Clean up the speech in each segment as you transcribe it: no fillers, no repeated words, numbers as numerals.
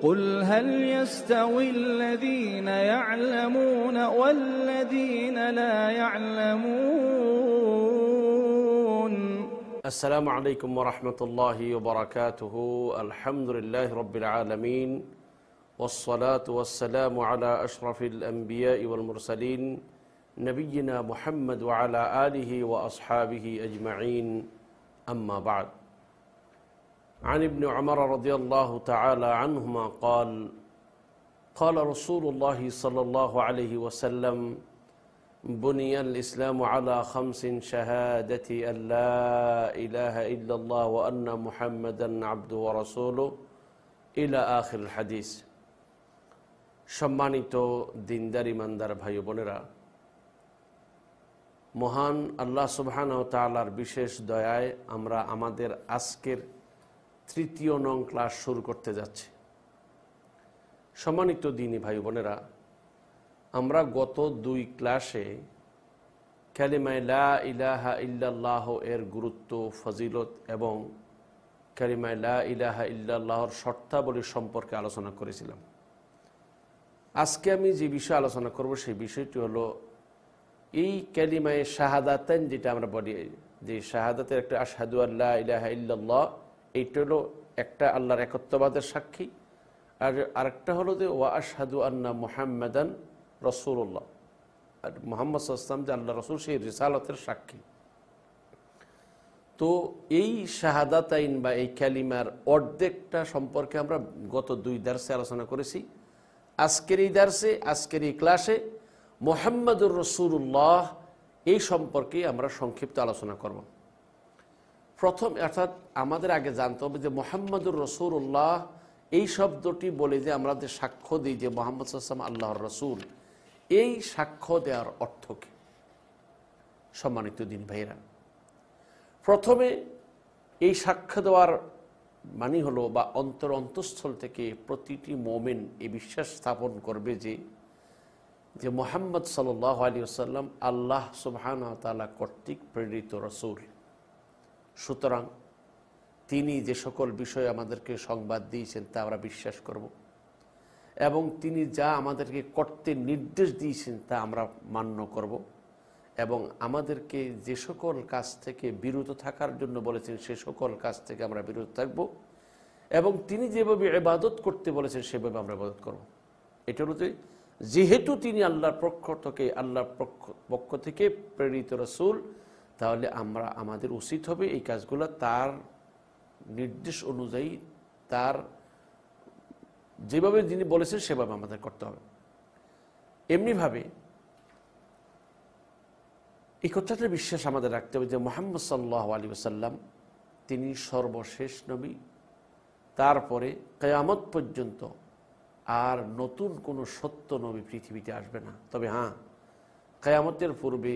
قل هل يستوي الذين يعلمون والذين لا يعلمون السلام عليكم ورحمة الله وبركاته الحمد لله رب العالمين والصلاة والسلام على أشرف الأنبياء والمرسلين نبينا محمد وعلى آله وأصحابه أجمعين أما بعد عن ابن عمر رضي الله تعالى عنهما قال قال رسول الله صلى الله عليه وسلم بني الإسلام على 5 شهادة أن لا إله إلا الله وأن محمدا عبده ورسوله إلى آخر الحديث সম্মানিত দিনদার ইমানদার ভাই বোনেরা, মহান আল্লাহ সুবহানাহু ওয়া তাআলার বিশেষ দয়ায় আমরা আমাদের আজকের 3য় নং ক্লাস শুরু করতে যাচ্ছি। সম্মানিত দিনী ভাই বোনেরা, আমরা গত 2 ক্লাসে কালিমায়ে লা ইলাহা ইল্লাল্লাহ এর গুরুত্ব, ফজিলত এবং কালিমায়ে লা ইলাহা ইল্লাল্লাহর শর্তাবলী সম্পর্কে আলোচনা করেছিলাম। আজকে আমি যে বিষয়ে আলোচনা করব সেই বিষয়টি হলো এই কালিমায়ে শাহাদাতাইন, যেটা আমরা বলি যে শাহাদাতের একটা আশহাদু আল্লা ইলাহা ইল্লাল্লাহ, এইটা হলো একটা আল্লাহর একত্ববাদের সাক্ষী, আর আরেকটা হলো যে ওয়া আশহাদু আন্না মুহাম্মাদান রাসূলুল্লাহ, আর মুহাম্মদ সাল্লাল্লাহু আলাইহি ওয়াসাল্লাম যে আল্লাহ রাসূল সেই রিসালাতের সাক্ষী। তো এই শাহাদাতাইন বা এই কালিমার অর্ধেকটা সম্পর্কে আমরা গত 2 দার্সে আলোচনা করেছি। আজকের এই দার্সে, আজকের এই ক্লাসে মুহাম্মাদুর রাসূলুল্লাহ এই সম্পর্কে আমরা সংক্ষিপ্ত আলোচনা করব। প্রথম অর্থাৎ আমাদের আগে জানতে হবে যে মুহাম্মাদুর রাসূলুল্লাহ এই শব্দটি বলে যে আমরা যে সাক্ষ্য দিই যে মুহাম্মদ সাল্লাল্লাহু আলাইহি ওয়াসাল্লাম আল্লাহর রাসূল, এই সাক্ষ্য দেওয়ার অর্থ কী? সম্মানিত দিন ভাইরা, প্রথমে এই সাক্ষ্য দেওয়ার মানে হলো বা অন্তঃস্থল থেকে প্রতিটি মুমিন এই বিশ্বাস স্থাপন করবে যে মুহাম্মদ সাল্লাল্লাহু আলাইহি ওয়াসাল্লাম আল্লাহ সুবহানাহু ওয়া তাআলা কর্তৃক প্রেরিত রাসূল। সুতরাং তিনি যে সকল বিষয়ে আমাদেরকে সংবাদ দিয়েছেন তা আমরা বিশ্বাস করব, এবং তিনি যা আমাদেরকে করতে নির্দেশ দিয়েছেন তা আমরা মান্য করব, এবং আমাদেরকে যে সকল কাজ থেকে বিরত থাকার জন্য বলেছেন সে সকল কাজ থেকে আমরা বিরত থাকব, এবং তিনি যেভাবে ইবাদত করতে বলেছেন সেভাবে আমরা ইবাদত করব। এটা হলো যে যেহেতু তিনি আল্লাহর পক্ষ থেকে প্রেরিত রাসূল, তাহলে আমাদের উচিত হবে এই কাজগুলো তার নির্দেশ অনুযায়ী, তার যেভাবে যিনি বলেছেন সেভাবে আমাদের করতে হবে। এমনিভাবে এই কথাটা বিশ্বাস আমাদের রাখতে হবে যে মুহাম্মদ সাল্লাল্লাহু আলাইহি ওয়াসাল্লাম তিনি সর্বশেষ নবী, তারপরে কিয়ামত পর্যন্ত আর নতুন কোনো সত্য নবী পৃথিবীতে আসবে না। তবে হ্যাঁ, কিয়ামতের পূর্বে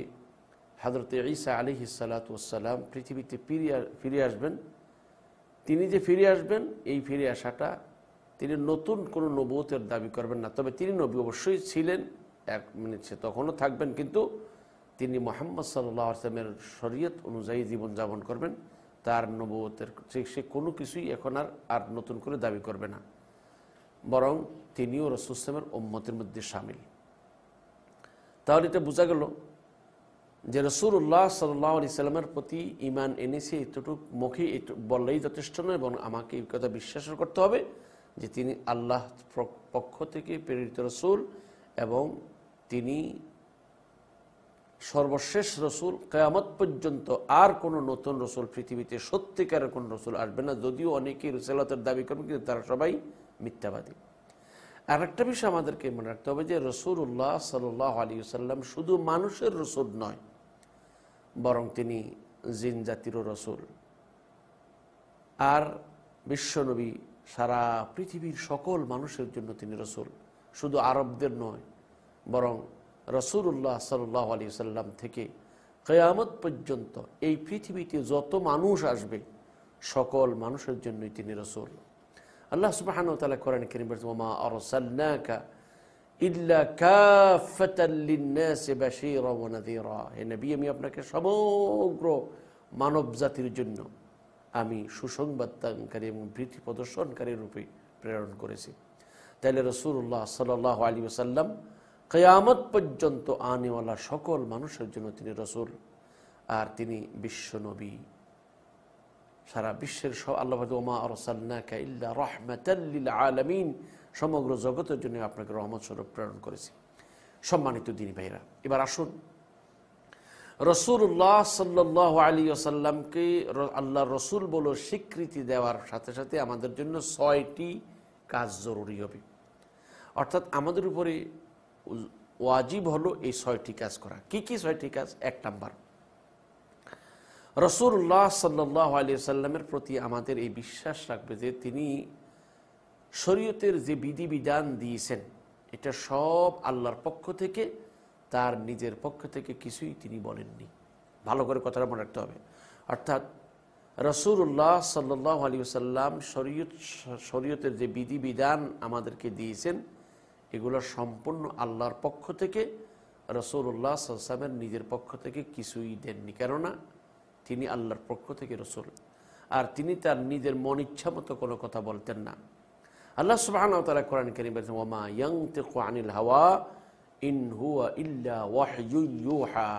হযরত ঈসা আলাইহিস সালাতু ওয়াস সালাম পৃথিবীতে ফিরে আসবেন। তিনি যে ফিরে আসবেন, এই ফিরে আসাটা তিনি নতুন কোনো নবুয়তের দাবি করবেন না। তবে তিনি নবী অবশ্যই ছিলেন, সে তখনও থাকবেন, কিন্তু তিনি মুহাম্মদ সাল্লাল্লাহু আলাইহি ওয়াসাল্লামের শরীয়ত অনুযায়ী জীবনযাপন করবেন। তার নবুয়তের সে কোনো কিছুই এখন আর নতুন করে দাবি করবে না, বরং তিনিও রাসূল সাল্লাল্লাহু আলাইহি ওয়াসাল্লামের উম্মতের মধ্যে শামিল। তাহলে এটা বোঝা গেল যে রাসূলুল্লাহ সাল্লাল্লাহু আলাইহি ওয়াসাল্লামের প্রতি ঈমান এনেছে এতটুকু মুখে বললেই যথেষ্ট নয়, এবং আমাকে এই কথা বিশ্বাস করতে হবে যে তিনি আল্লাহ পক্ষ থেকে প্রেরিত রাসূল, এবং তিনি সর্বশেষ রসুল। কিয়ামত পর্যন্ত আর কোনো নতুন রসুল পৃথিবীতে সত্যিকারের কোনো রসুল আসবে না, যদিও অনেকেই রিসালাতের দাবি করবে, কিন্তু তারা সবাই মিথ্যাবাদী। আর একটা বিষয় আমাদেরকে মনে রাখতে হবে যে রাসূলুল্লাহ সাল্লাল্লাহু আলাইহি ওয়াসাল্লাম শুধু মানুষের রসুল নয়, বরং তিনি জিন জাতিরও রসুল। আর বিশ্বনবী সারা পৃথিবীর সকল মানুষের জন্য তিনি রসুল, শুধু আরবদের নয়, বরং রাসূলুল্লাহ সাল্লাল্লাহু আলাইহি ওয়াসাল্লাম থেকে কিয়ামত পর্যন্ত এই পৃথিবীতে যত মানুষ আসবে সকল মানুষের জন্যই তিনি রসুল। আল্লাহ সুবহানাহু ওয়া তাআলা কোরআনে কারীমে বলেছেন, ওয়া মা আরসালনাকা ইল্লা কাফাতাল লিন-নাসি বাশীরা ওয়া নাযীরা। হে নবী, আমি আপনাকে সমগ্র মানব জাতির জন্য আমি সুসংবাদদানকারী এবং ভীতি প্রদর্শনকারী রূপে প্রেরণ করেছি। তাইলে রাসূলুল্লাহ সাল্লাল্লাহু আলাইহি ওয়াসাল্লাম কিয়ামত পর্যন্ত আনেওয়ালা সকল মানুষের জন্য তিনি রাসূল, আর তিনি বিশ্ব নবী। সারা বিশ্বের সব আল্লাহ বলেন ওমা আরসালনাকা ইল্লা রাহমাতাল লিল আলামিন, সমগ্র জগতের জন্য আপনাকে রহমত স্বরূপ প্রেরণ করেছি। সম্মানিত দিনী ভাইরা, এবার আসুন রাসূলুল্লাহ সাল্লাল্লাহু আলাইহি ওয়াসাল্লামকে আল্লাহর রাসূল বলে স্বীকৃতি দেওয়ার সাথে সাথে আমাদের জন্য 6টি কাজ জরুরি হবে। অর্থাৎ আমাদের উপরে ওয়াজিব হলো এই 6টি কাজ করা। কি কি 6টি কাজ? 1 নাম্বার, রাসূলুল্লাহ সাল্লাল্লাহু আলাইহি ওয়াসাল্লামের প্রতি আমাদের এই বিশ্বাস রাখবে যে তিনি শরীয়তের যে বিধিবিধান দিয়েছেন এটা সব আল্লাহর পক্ষ থেকে, তার নিজের পক্ষ থেকে কিছুই তিনি বলেননি। ভালো করে কথাটা মনে রাখতে হবে। অর্থাৎ রাসূলুল্লাহ সাল্লাল্লাহু আলাইহি ওয়াসাল্লাম শরীয়তের যে বিধিবিধান আমাদেরকে দিয়েছেন এগুলো সম্পূর্ণ আল্লাহর পক্ষ থেকে, রাসূলুল্লাহ সাল্লাল্লাহু আলাইহি ওয়াসাল্লামের নিজের পক্ষ থেকে কিছুই দেননি। কেননা তিনি আল্লাহর পক্ষ থেকে রাসূল, আর তিনি তার নিজের মন ইচ্ছা মতো কোনো কথা বলতেন না। আল্লাহ সুবহানাহু ওয়া তাআলা কোরআন কারীমে বলেছেন ওয়া মা ইয়ানতিকু আনিল হাওয়া ইন হুয়া ইল্লা ওয়াহয়ুন ইউহা।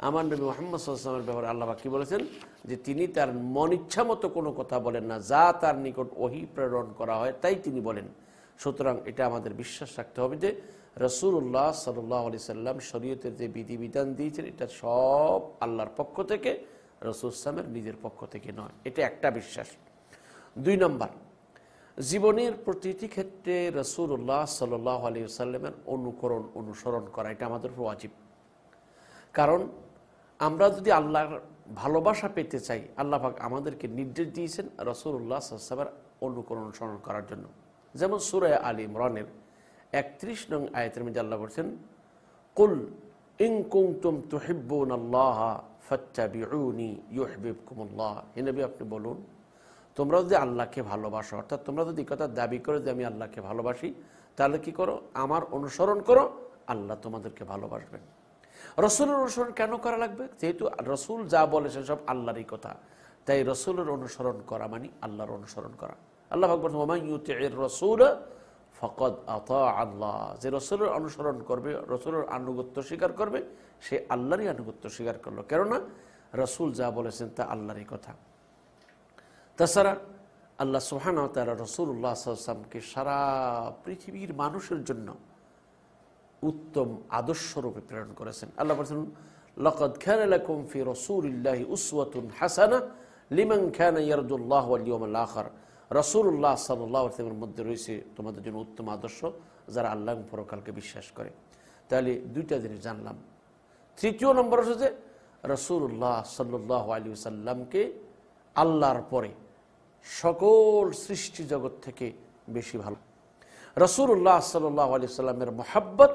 আমার নবী মুহাম্মদ সাল্লাল্লাহু আলাইহি ওয়াসাল্লামের ব্যাপারে আল্লাহ পাক কি বলেছেন? যে তিনি তার মন ইচ্ছা মতো কোনো কথা বলেন না, যা তার নিকট ওহী প্রেরণ করা হয় তাই তিনি বলেন। সুতরাং এটা আমাদের বিশ্বাস রাখতে হবে যে রাসূলুল্লাহ সাল্লাল্লাহু আলাইহি সাল্লাম শরীয়তের যে বিধিবিধান দিয়েছেন এটা সব আল্লাহর পক্ষ থেকে, রাসূল সাল্লামের নিজের পক্ষ থেকে নয়। এটা একটা বিশ্বাস। 2 নম্বর, জীবনের প্রতিটি ক্ষেত্রে রাসূলুল্লাহ সাল্লাল্লাহু আলাইহি ওয়াসাল্লামের অনুসরণ করা এটা আমাদের ওয়াজিব। কারণ আমরা যদি আল্লাহর ভালোবাসা পেতে চাই, আল্লাহ পাক আমাদেরকে নির্দেশ দিয়েছেন রাসূলুল্লাহ সাল্লাল্লাহু আলাইহি ওয়াসাল্লামের অনুসরণ করার জন্য। যেমন সূরা আলে ইমরানের 31 নং আয়াতের মধ্যে আল্লাহ বলেছেন কুল ইন কুনতুম তুহিব্বুনাল্লাহা ফাত্তাবিউনি ইউহিব্বুকুমুল্লাহ। হে নবী আপনি বলুন, তোমরা যদি আল্লাহকে ভালোবাসো, অর্থাৎ তোমরা যদি কথা দাবি করো যে আমি আল্লাহকে ভালোবাসি, তাহলে কি করো? আমার অনুসরণ করো, আল্লাহ তোমাদেরকে ভালোবাসবেন। রাসূলের অনুসরণ কেন করা লাগবে? যেহেতু রাসূল যা বলে সেসব আল্লাহরই কথা, তাই রাসূলের অনুসরণ করা মানে আল্লাহর অনুসরণ করা। আল্লাহ পাক বলেন ওয়া মান ইউতি'ir রাসূল ফাকাদ আতা আল্লাহ। যে রাসূলের অনুসরণ করবে, রাসূলের আনুগত্য স্বীকার করবে, সে আল্লাহরই আনুগত্য স্বীকার করলো। কেননা রাসূল যা বলেছেন তা আল্লাহরই কথা। তাছাড়া আল্লাহ সুবহানাহু ওয়া তাআলা রাসূলুল্লাহ সাল্লাল্লাহু আলাইহি ওয়াসাল্লামকে সারা পৃথিবীর মানুষের জন্য উত্তম আদর্শরূপে প্রেরণ করেছেন। আল্লাহ বলেছেন লাকাদ কানা লাকুম ফি রাসূলিল্লাহি উসওয়াতুন হাসানাহ লিমান কানা ইয়ারজুল্লাহ ওয়াল ইয়াউমাল আখির। রাসূলুল্লাহ সাল্লাল্লাহু আলাইহি ওয়াসাল্লামের মধ্যে রয়েছে তোমাদের জন্য উত্তম আদর্শ, যারা আল্লাহ এবং পরকালকে বিশ্বাস করে। তাহলে 2টা জিনিস জানলাম। 3য় নম্বর হচ্ছে যে রাসূলুল্লাহ সাল্লাল্লাহু আলাইহি ওয়াসাল্লামকে আল্লাহর পরে সকল সৃষ্টি জগৎ থেকে বেশি ভালো। রাসূলুল্লাহ সাল্লাল্লাহু আলাইহি ওয়াসাল্লামের মহব্বত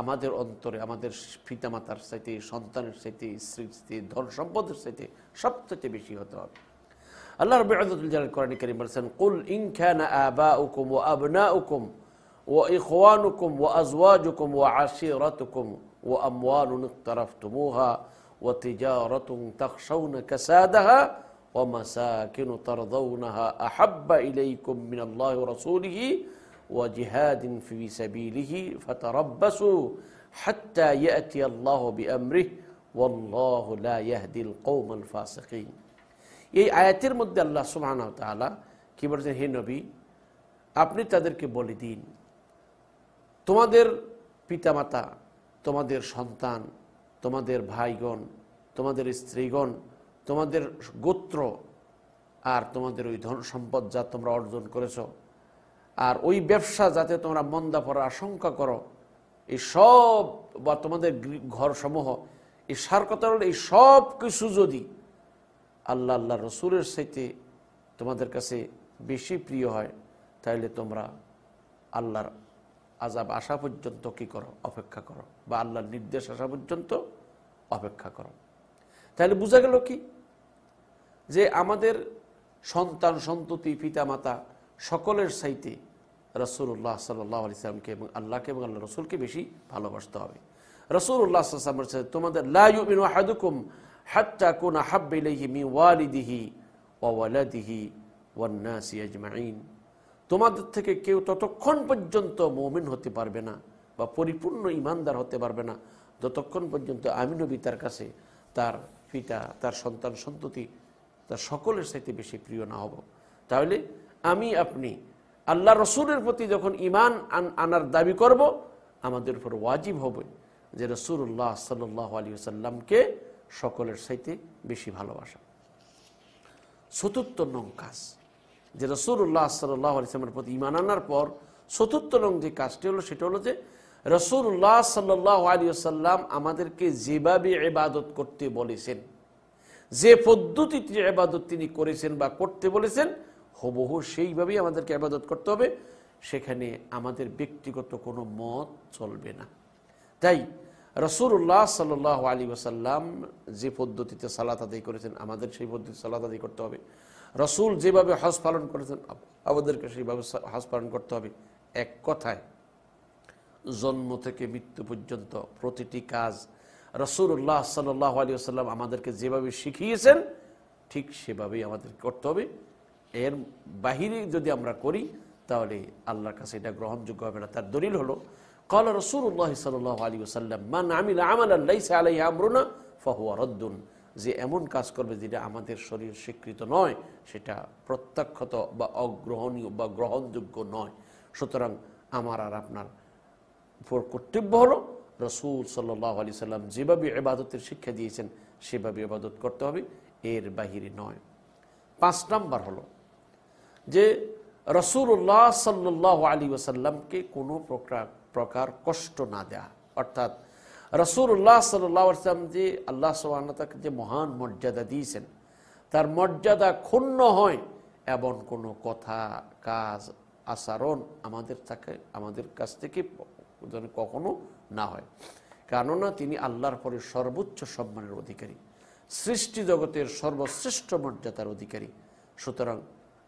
আমাদের অন্তরে, আমাদের পিতামাতার চাইতে, সন্তানের চাইতে, স্ত্রীর চাইতে, ধন সম্পদের চাইতে সবচেয়ে বেশি হতে হবে। আল্লাহ রাব্বুল ইজ্জাতুল জালাল কোরআনে কারীম বলেছেন কুল ইন কানা আবাউকুম ওয়া আবনাউকুম ওয়া ইখওয়ানুকুম ওয়া আজওয়াজুকুম ওয়া আশীরাতুকুম ওয়া আমওয়ালুন ইকতারাফতুমুহা ওয়া তিজারাতুন তাখশাউনা কাসাদাহা ওয়া মাসাকিনু তারদাউনাহা আহাব্বা ইলাইকুম মিনাল্লাহি ওয়া রাসূলিহি ওয়া জিহাদিন ফি সাবিলিহি ফাতারাব্বাসু হাত্তা ইয়াতিয়াল্লাহু বিআমরিহি ওয়াল্লাহু লা ইয়াহদিল কওমাল ফাসিকিন। এই আয়াতের মধ্যে আল্লাহ সুবহানাহু ওয়া তাআলা কি বলেছেন? হে নবী আপনি তাদেরকে বলে দিন, তোমাদের পিতামাতা, তোমাদের সন্তান, তোমাদের ভাইগণ, তোমাদের স্ত্রীগণ, তোমাদের গোত্র, আর তোমাদের ওই ধন সম্পদ যা তোমরা অর্জন করেছ, আর ওই ব্যবসা যাতে তোমরা মন্দা পড়ার আশঙ্কা করো, এই সব, বা তোমাদের ঘরসমূহ, এই সার কথা হল এই সব কিছু যদি আল্লাহ আল্লাহ রসুলের সাথে তোমাদের কাছে বেশি প্রিয় হয়, তাহলে তোমরা আল্লাহর আযাব আসা পর্যন্ত কি করো? অপেক্ষা করো, বা আল্লাহর নির্দেশ আসা পর্যন্ত অপেক্ষা করো। তাহলে বোঝা গেল কি যে আমাদের সন্তান, সন্ততি, পিতামাতা সকলের চাইতে রাসূলুল্লাহ সাল্লাল্লাহু আলাইহি ওয়াসাল্লামকে এবং আল্লাহকে এবং আল্লাহ রসুলকে বেশি ভালোবাসতে হবে। রাসূলুল্লাহ সাল্লাল্লাহু আলাইহি ওয়াসাল্লাম বলেছেন তোমাদের লা ইউমিনু আহাদুকুম হাত্তা কুনা হাব্বা ইলাইহি মিন ওয়ালিদিহি ওয়া ওয়ালাদিহি ওয়ান নাসি আজমাইন। তোমাদের থেকে কেউ ততক্ষণ পর্যন্ত মুমিন হতে পারবে না বা পরিপূর্ণ ঈমানদার হতে পারবে না যতক্ষণ পর্যন্ত আমি নবী তার কাছে তার পিতা, তার সন্তান সন্ততি, তার সকলের সাথে বেশি প্রিয় না হব। তাহলে আমি আপনি আল্লাহ রসুলের প্রতি যখন ঈমান আনার দাবি করব, আমাদের উপর ওয়াজিব হবে যে রাসূলুল্লাহ সাল্লাল্লাহু আলাইহি ওয়াসাল্লামকে সকলের সাথে বেশি ভালোবাসা। চতুর্থ নং কাজ যে রাসূলুল্লাহ সাল্লাল্লাহু আলাইহি ওয়াসাল্লামের প্রতি ঈমান আনার পর চতুর্থ নং যে কাজটি হলো সেটা হলো যে রাসূলুল্লাহ সাল্লাল্লাহু আলাইহি ওয়াসাল্লাম আমাদেরকে যেভাবে ইবাদত করতে বলেছেন, যে পদ্ধতিতে ইবাদত তিনি করেছেন বা করতে বলেছেন, হুবহু সেইভাবেই আমাদেরকে ইবাদত করতে হবে। সেখানে আমাদের ব্যক্তিগত কোনো মত চলবে না। তাই রাসূলুল্লাহ সাল্লাল্লাহু আলাইহি ওয়াসাল্লাম যে পদ্ধতিতে সালাত আদায় করেছেন, আমাদের সেই পদ্ধতিতে সালাত আদায় করতে হবে। রাসূল যেভাবে হজ পালন করেছেন, আমাদেরকে সেইভাবে হজ পালন করতে হবে। এক কথায় জন্ম থেকে মৃত্যু পর্যন্ত প্রতিটি কাজ রাসূলুল্লাহ সাল্লাল্লাহু আলাইহি ওয়াসাল্লাম আমাদেরকে যেভাবে শিখিয়েছেন ঠিক সেভাবেই আমাদের করতে হবে। এর বাহিরে যদি আমরা করি তাহলে আল্লাহর কাছে এটা গ্রহণযোগ্য হবে না। তার দলিল হলো ক্বালা রাসূলুল্লাহ সাল্লাল্লাহু আলাইহি ওয়াসাল্লাম মান আমিলা আমালান লাইসা আলাইহি আমরুনা ফাহুয়া রাদ্দুন, যে এমন কাজ করবে যেটা আমাদের শরীর স্বীকৃত নয় সেটা প্রত্যাখ্যাত বা অগ্রহণীয় বা গ্রহণযোগ্য নয়। সুতরাং আমার আর আপনার উপর কর্তব্য হলো রাসূল সাল্লাল্লাহু আলাইহি সাল্লাম যেভাবে ইবাদতের শিক্ষা দিয়েছেন সেভাবে ইবাদত করতে হবে, এর বাহিরে নয়। 5 নাম্বার হলো যে রাসূলুল্লাহ সাল্লাল্লাহু আলাইহি ওয়াসাল্লামকে কোনো প্রকার কষ্ট না দেয়া। অর্থাৎ রাসূলুল্লাহ সাল্লাল্লাহু আলাইহি ওয়াসাল্লাম যে আল্লাহ সুবহানাহু ওয়া তাআলা যে মহান মর্যাদা দিয়েছেন, তার মর্যাদা ক্ষুণ্ণ হয় এমন কোনো কথা, কাজ, আচরণ আমাদের কাছ থেকে যেন কখনো না হয়। কেননা তিনি আল্লাহর পরে সর্বোচ্চ সম্মানের অধিকারী, সৃষ্টি জগতের সর্বশ্রেষ্ঠ মর্যাদার অধিকারী। সুতরাং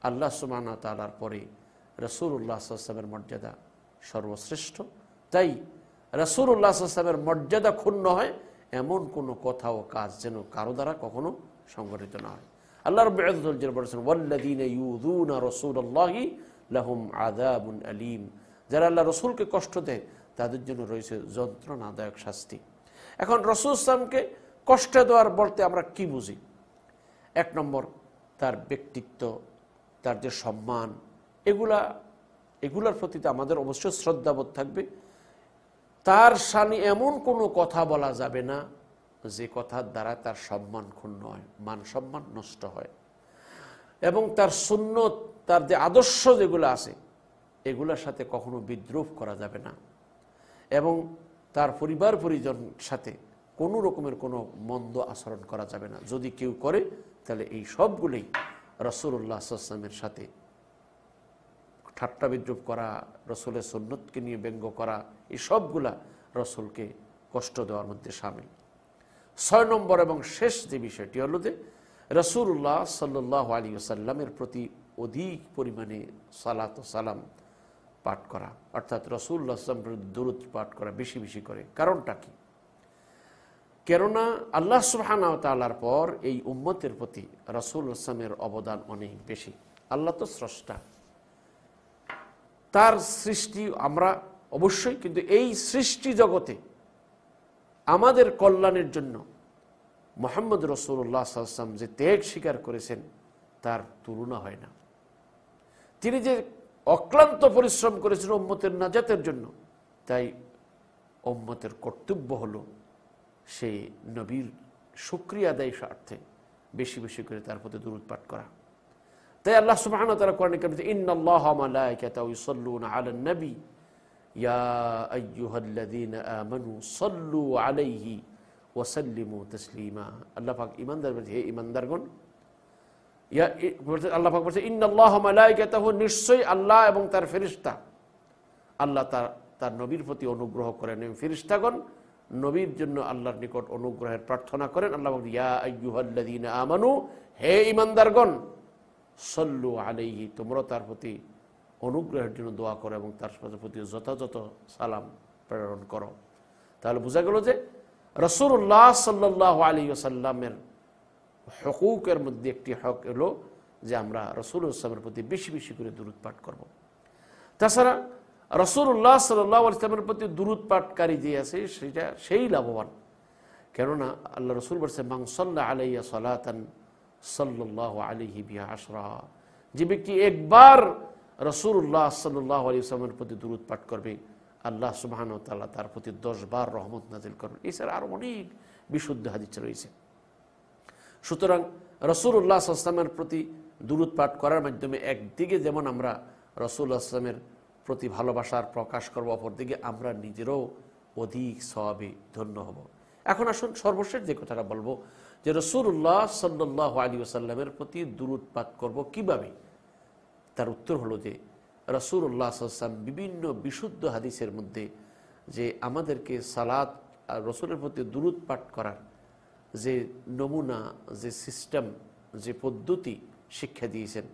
আল্লাহ সুবহানাহু ওয়া তাআলার পরে রাসূলুল্লাহ সাল্লাল্লাহু আলাইহি ওয়াসাল্লামের মর্যাদা সর্বশ্রেষ্ঠ। তাই রাসূলুল্লাহ সাল্লাল্লাহু আলাইহি ওয়াসাল্লামের মর্যাদা ক্ষুণ্ণ হয় এমন কোনো কথা ও কাজ যেন কারো দ্বারা কখনো সংঘটিত না হয়। আল্লাহ রাব্বুল ইজ্জত বলেছেন ওয়াল্লাযীনা ইউযুনা রাসূলাল্লাহি লাহুম আযাবুন আলীম, যারা আল্লাহ রসুলকে কষ্ট দেয় তাদের জন্য রয়েছে যন্ত্রণাদায়ক শাস্তি। এখন রাসূল সাল্লামকে কষ্ট দেওয়ার বলতে আমরা কি বুঝি? 1 নম্বর, তার ব্যক্তিত্ব, তার যে সম্মান, এগুলার প্রতি আমাদের অবশ্যই শ্রদ্ধাবোধ থাকবে। তার শানে এমন কোনো কথা বলা যাবে না যে কথার দ্বারা তার সম্মান ক্ষুণ্ণ হয়, মান সম্মান নষ্ট হয়। এবং তার সুন্নত, তার যে আদর্শ যেগুলো আছে এগুলোর সাথে কখনো বিদ্রোহ করা যাবে না। এবং তার পরিবার পরিজন সাথে কোনো রকমের কোনো মন্দ আচরণ করা যাবে না। যদি কেউ করে তাহলে এই সবগুলোই রাসূলুল্লাহ সাল্লাল্লাহু আলাইহি ওয়াসাল্লামের সাথে ঠাট্টা বিদ্রুপ করা, রসুলের সুন্নতকে নিয়ে ব্যঙ্গ করা, এই সবগুলা রসুলকে কষ্ট দেওয়ার মধ্যে শামিল। 6 নম্বর এবং শেষ যে বিষয়টি হলো যে রাসূলুল্লাহ সাল্লাল্লাহু আলাইহি ওয়াসাল্লামের প্রতি অধিক পরিমাণে সালাত ও সালাম পাঠ করা, অর্থাৎ রাসূলুল্লাহ সাল্লাল্লাহু আলাইহি ওয়াসাল্লামের দরুদ পাঠ করা বেশি বেশি করে। কারণটা কি? কেননা আল্লাহ সুবহানাহু ওয়া তাআলার পর এই উম্মতের প্রতি রাসূলুল্লাহ সাল্লাল্লাহু আলাইহি ওয়াসাল্লামের অবদান অনেক বেশি। আল্লাহ তো স্রষ্টা, তার সৃষ্টি আমরা অবশ্যই, কিন্তু এই সৃষ্টি জগতে আমাদের কল্যাণের জন্য মুহাম্মদ রাসূলুল্লাহ সাল্লাল্লাহু আলাইহি ওয়াসাল্লাম যে ত্যাগ স্বীকার করেছেন তার তুলনা হয় না। তিনি যে অক্লান্ত পরিশ্রম করেছেন উম্মতের নাজাতের জন্য, তাই উম্মতের কর্তব্য হলো সেই নবীর শুকরিয়া আদায় স্বার্থে বেশি বেশি করে তার প্রতি দুরূদ পাঠ করা। তাই আল্লাহ সুবহানাহু ওয়া তাআলা কোরআনে কারিমে ইন্নাল্লাহা ওয়া মালাইকাতাহু ইউসাল্লুনা আলান নবী ইয়া আইয়ুহাল্লাযীনা আমানু সাল্লু আলাইহি ওয়া সাল্লিমু তাসলিমা। আল্লাহ পাক ঈমানদার বলছে, হে ঈমানদারগণ, আল্লাহ পাক বলছে ইন্নাল্লাহা ওয়া মালাইকাতাহু, নিশ্চয়ই আল্লাহ এবং তার ফেরেশতা, আল্লাহ তার নবীর প্রতি অনুগ্রহ করেন এবং ফেরেশতাগণ নবীর জন্য আল্লাহর নিকট অনুগ্রহের প্রার্থনা করেন। আল্লাহ বলেন ইয়া আইয়ুহাল্লাযীনা আমানু, হে ঈমানদারগণ, সাল্লু আলাইহি, তোমরা তার প্রতি অনুগ্রহের জন্য দোয়া করো এবং তার প্রতি যথাযথ সালাম প্রেরণ করো। তাহলে বোঝা গেল যে রাসূলুল্লাহ সাল্লাল্লাহু আলাইহি ওয়াসাল্লামের হকুকের মধ্যে একটি হক হলো যে আমরা রাসূলুল্লাহ সাল্লাল্লাহু আলাইহি ওয়াসাল্লামের প্রতি বেশি বেশি করে দুরূদ পাঠ করব। তাছাড়া রাসূলুল্লাহ সাল্লাল্লাহু আলাইহি ওয়াসাল্লামের প্রতি দুরূদ পাঠকারী যে আছে সেটা সেই লাভবান। কেননা আল্লাহ রসুল বলছেন, মান সাল্লা আলাইয়া সালাতান সাল্লাল্লাহু আলাইহি বিহা আশরা, যে ব্যক্তি একবার রাসূলুল্লাহ সাল্লাল্লাহু আলাইহি ওয়াসাল্লামের প্রতি দুরূদ পাঠ করবে, আল্লাহ সুবহানাহু ওয়া তাআলা তার প্রতি 10 বার রহমত নাজিল করবেন। এছাড়া আরো অনেক বিশুদ্ধ হাদিস রয়েছে। সুতরাং রাসূলুল্লাহ সাল্লাল্লাহু আলাইহি ওয়াসাল্লামের প্রতি দুরূদ পাঠ করার মাধ্যমে একদিকে যেমন আমরা রাসূলুল্লাহ সাল্লাল্লাহু আলাইহি ওয়াসাল্লামের প্রতি ভালোবাসার প্রকাশ করব, অপরদিকে আমরা নিজেরাও অধিক সওয়াবে ধন্য হব। এখন আসুন সর্বশেষ যে কথাটা বলবো, যে রাসূলুল্লাহ সাল্লাল্লাহু আলাইহি ওয়াসাল্লামের প্রতি দুরূদ পাঠ করব কিভাবে। তার উত্তর হলো যে রাসূলুল্লাহ সাল্লাল্লাহু আলাইহি ওয়াসাল্লাম বিভিন্ন বিশুদ্ধ হাদিসের মধ্যে যে আমাদেরকে সালাত আর রাসূলের প্রতি দুরূদ পাঠ করার যে নমুনা, যে সিস্টেম, যে পদ্ধতি শিক্ষা দিয়েছেন,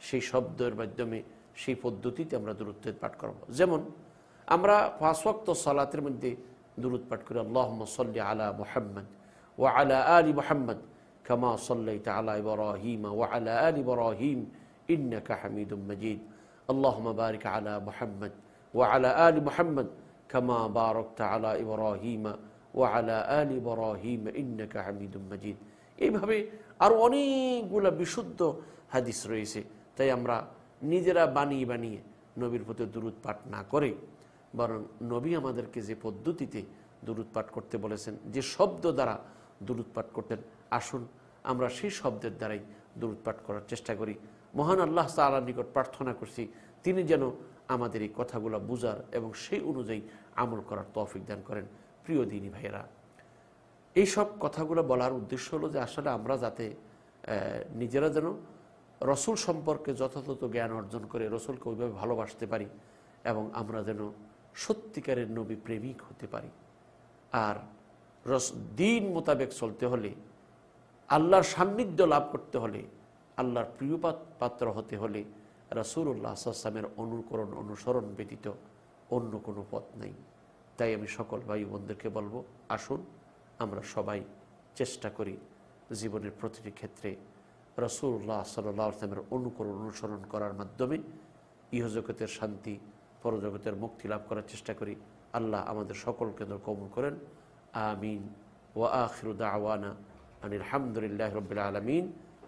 সেই শব্দের মাধ্যমে সেই পদ্ধতিতে আমরা দুরূদ পাঠ করব। যেমন আমরা 5 ওয়াক্ত সালাতের মধ্যে দুরূদ পাঠ করি, আল্লাহুম্মা সাল্লি আলা মুহাম্মদ ওয়া আলা আলি মুহাম্মদ কামা সাল্লাইতা আলা ইব্রাহিম ওয়া আলা আলি ইব্রাহিম ইন্নাকা হামিদুম মাজিদ, আল্লাহুম্মা বারিক আলা মুহাম্মদ ওয়া আলা আলি মুহাম্মদ কামা বারাকতা আলা ইব্রাহিম ওয়া আলা আলি ইব্রাহিম ইন্নাকা হামিদুম মাজিদ। এইভাবে আরো অনেকগুলো বিশুদ্ধ হাদিস রয়েছে। তাই আমরা নিজেরা বানিয়ে বানিয়ে নবীর প্রতি দুরূদ পাঠ না করে, বরং নবী আমাদেরকে যে পদ্ধতিতে দুরূদ পাঠ করতে বলেছেন, যে শব্দ দ্বারা দুরূদ পাঠ করতেন, আসুন আমরা সেই শব্দের দ্বারাই দুরূদ পাঠ করার চেষ্টা করি। মহান আল্লাহ তাআলার নিকট প্রার্থনা করছি তিনি যেন আমাদের এই কথাগুলো বুঝার এবং সেই অনুযায়ী আমল করার তৌফিক দান করেন। প্রিয় দিনী ভাইয়েরা, এইসব কথাগুলো বলার উদ্দেশ্য হলো যে আসলে আমরা যাতে নিজেরা যেন রসুল সম্পর্কে যথাযথ জ্ঞান অর্জন করে রসুলকে ওইভাবে ভালোবাসতে পারি এবং আমরা যেন সত্যিকারের নবী প্রেমিক হতে পারি। আর দিন মোতাবেক চলতে হলে, আল্লাহর সান্নিধ্য লাভ করতে হলে, আল্লাহর প্রিয় পাত্র হতে হলে রাসূলুল্লাহ সাল্লাল্লাহু আলাইহি ওয়াসাল্লামের অনুকরণ অনুসরণ ব্যতীত অন্য কোনো পথ নেই। তাই আমি সকল ভাই বোনদেরকে বলবো, আসুন আমরা সবাই চেষ্টা করি জীবনের প্রতিটি ক্ষেত্রে রাসূলুল্লাহ সাল্লাল্লাহু আলাইহি ওয়াসাল্লামের অনুকরণ অনুসরণ করার মাধ্যমে ইহজগতের শান্তি, পরজগতের মুক্তি লাভ করার চেষ্টা করি। আল্লাহ আমাদের সকলকে কবুল করেন, আমিন। ওয়া আখিরু দাওয়ানা আনিল হামদুলিল্লাহি রাব্বিল আলামিন।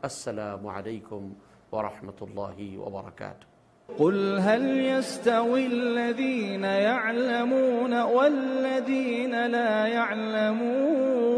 আসসালামু আলাইকুম ওয়া রাহমাতুল্লাহি ওয়া বারাকাতুহু। قل هل يستوي الذين يعلمون والذين لا يعلمون